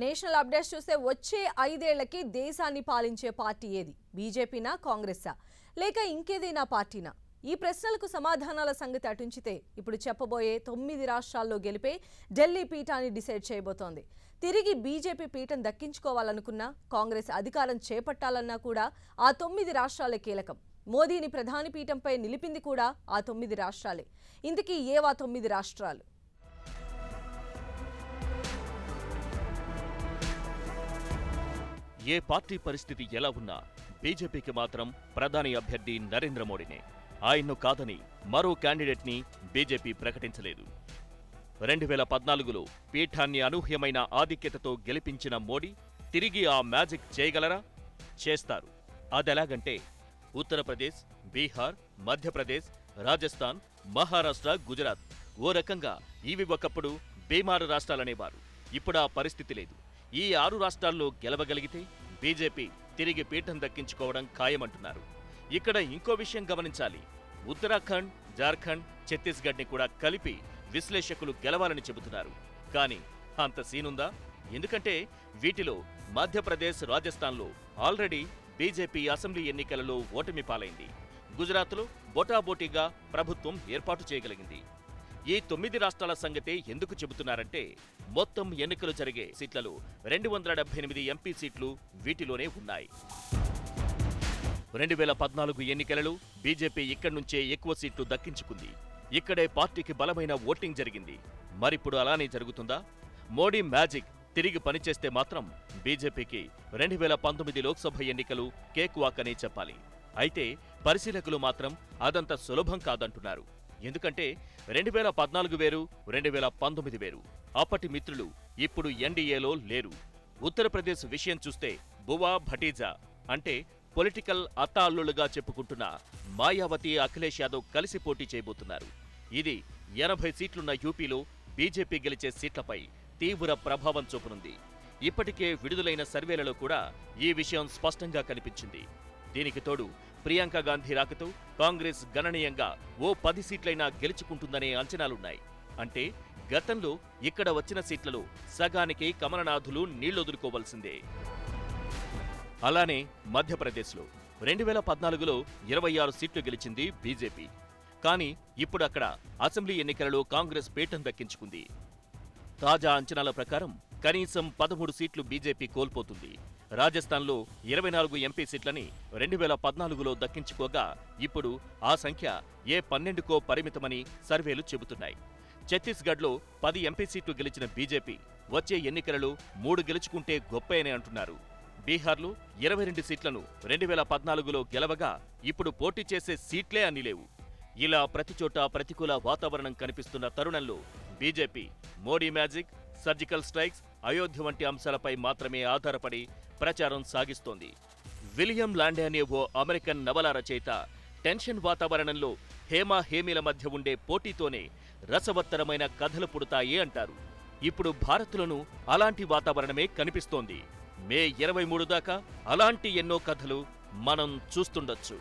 National updates చూస్తే వచ్చే 5 ఏళ్లకి దేశాన్ని పాలించే పార్టీ ఏది? బీజేపీనా, కాంగ్రెసా, లేక ఇంకేదైనా పార్టీనా? ఈ ప్రశ్నలకు సమాధానాల సంగతి అటుంచితే ఇప్పుడు చెప్పబోయే 9 రాష్ట్రాల్లో గెలిపే ఢిల్లీ పీఠాన్ని డిసైడ్ చేయబోతోంది. తిరిగి బీజేపీ పీఠం దక్కించుకోవాలనుకున్నా, కాంగ్రెస్ అధికారం చేపట్టాలన్నా కూడా ఆ 9 రాష్ట్రాలే కీలకం. మోదీని ప్రధాని పీఠంపై నిలిపింది కూడా ఆ 9 రాష్ట్రాలే. ఇంతకీ ఏవా 9 రాష్ట్రాలు? ఏ పార్టీ పరిస్థితి ఎలా ఉన్నా బీజేపీకి మాత్రం ప్రధాని అభ్యర్థి నరేంద్ర మోడీనే. ఆయన్ను కాదని మరో క్యాండిడేట్ని బీజేపీ ప్రకటించలేదు. 2014లో పీఠాన్ని అనూహ్యమైన ఆధిక్యతతో గెలిపించిన మోడీ తిరిగి ఆ మ్యాజిక్ చేయగలరా? చేస్తారు. అదెలాగంటే ఉత్తరప్రదేశ్, బీహార్, మధ్యప్రదేశ్, రాజస్థాన్, మహారాష్ట్ర, గుజరాత్ ఓ రకంగా ఇవి ఒకప్పుడు బీమారు రాష్ట్రాలనేవారు. ఇప్పుడు ఆ పరిస్థితి లేదు. ఈ 6 రాష్ట్రాల్లో గెలవగలిగితే బీజేపీ తిరిగి పీఠం దక్కించుకోవడం ఖాయమంటున్నారు. ఇక్కడ ఇంకో విషయం గమనించాలి. ఉత్తరాఖండ్, జార్ఖండ్, ఛత్తీస్గఢ్ని కూడా కలిపి విశ్లేషకులు గెలవాలని చెబుతున్నారు. కానీ అంత సీనుందా? ఎందుకంటే వీటిలో మధ్యప్రదేశ్, రాజస్థాన్లో ఆల్రెడీ బీజేపీ అసెంబ్లీ ఎన్నికలలో ఓటమి పాలైంది. గుజరాత్లో బోటాబోటీగా ప్రభుత్వం ఏర్పాటు చేయగలిగింది. ఈ 9 రాష్ట్రాల సంగతే ఎందుకు చెబుతున్నారంటే మొత్తం ఎన్నికలు జరిగే సీట్లలో 278 ఎంపీ సీట్లు వీటిలోనే ఉన్నాయి. 2014 ఎన్నికలలో బీజేపీ ఇక్కడి నుంచే ఎక్కువ సీట్లు దక్కించుకుంది. ఇక్కడే పార్టీకి బలమైన ఓటింగ్ జరిగింది. మరిప్పుడు అలానే జరుగుతుందా? మోడీ మ్యాజిక్ తిరిగి పనిచేస్తే మాత్రం బీజేపీకి 2019 లోక్సభ ఎన్నికలు కేక్ వాక్ అనే చెప్పాలి. అయితే పరిశీలకులు మాత్రం అదంత సులభం కాదంటున్నారు. ఎందుకంటే 2014 వేరు, 2019 వేరు. అప్పటి మిత్రులు ఇప్పుడు ఎన్డీఏలో లేరు. ఉత్తరప్రదేశ్ విషయం చూస్తే బువా భటీజా అంటే పొలిటికల్ అత్తాల్లులుగా చెప్పుకుంటున్న మాయావతి, అఖిలేష్ యాదవ్ కలిసి పోటీ చేయబోతున్నారు. ఇది 80 సీట్లున్న యూపీలో బీజేపీ గెలిచే సీట్లపై తీవ్ర ప్రభావం చూపనుంది. ఇప్పటికే విడుదలైన సర్వేలలో కూడా ఈ విషయం స్పష్టంగా కనిపించింది. దీనికి తోడు ప్రియాంక గాంధీ రాకతో కాంగ్రెస్ గణనీయంగా ఓ 10 సీట్లైనా గెలుచుకుంటుందనే అంచనాలున్నాయి. అంటే గతంలో ఇక్కడ వచ్చిన సీట్లలో సగానికి కమలనాథులు నీళ్లొదులుకోవలసిందే. అలానే మధ్యప్రదేశ్లో 2014లో 26 సీట్లు గెలిచింది బీజేపీ. కానీ ఇప్పుడు అక్కడ అసెంబ్లీ ఎన్నికలలో కాంగ్రెస్ పీఠం దక్కించుకుంది. తాజా అంచనాల ప్రకారం కనీసం 13 సీట్లు బీజేపీ కోల్పోతుంది. రాజస్థాన్లో 24 ఎంపీ సీట్లని 2014లో దక్కించుకోగా ఇప్పుడు ఆ సంఖ్య ఏ 12కో పరిమితమని సర్వేలు చెబుతున్నాయి. ఛత్తీస్గఢ్లో 10 ఎంపీ సీట్లు గెలిచిన బీజేపీ వచ్చే ఎన్నికలలో 3 గెలుచుకుంటే గొప్పేనే అంటున్నారు. బీహార్లో 22 సీట్లను 2014లో గెలవగా ఇప్పుడు పోటీ చేసే సీట్లే అన్ని లేవు. ఇలా ప్రతిచోట ప్రతికూల వాతావరణం కనిపిస్తున్న తరుణంలో BJP Modi magic, surgical strikes, Ayodhya వంటి అంశాలపై మాత్రమే ఆధారపడి ప్రచారం సాగిస్తోంది. విలియం లాండే అనే ఓ అమెరికన్ నవల రచయిత టెన్షన్ వాతావరణంలో హేమా హేమీల మధ్య ఉండే పోటీతోనే రసవత్తరమైన కథలు పుడతాయి అంటారు. ఇప్పుడు భారత్లోనూ అలాంటి వాతావరణమే కనిపిస్తోంది. మే 23 దాకా అలాంటి ఎన్నో కథలు మనం చూస్తుండొచ్చు.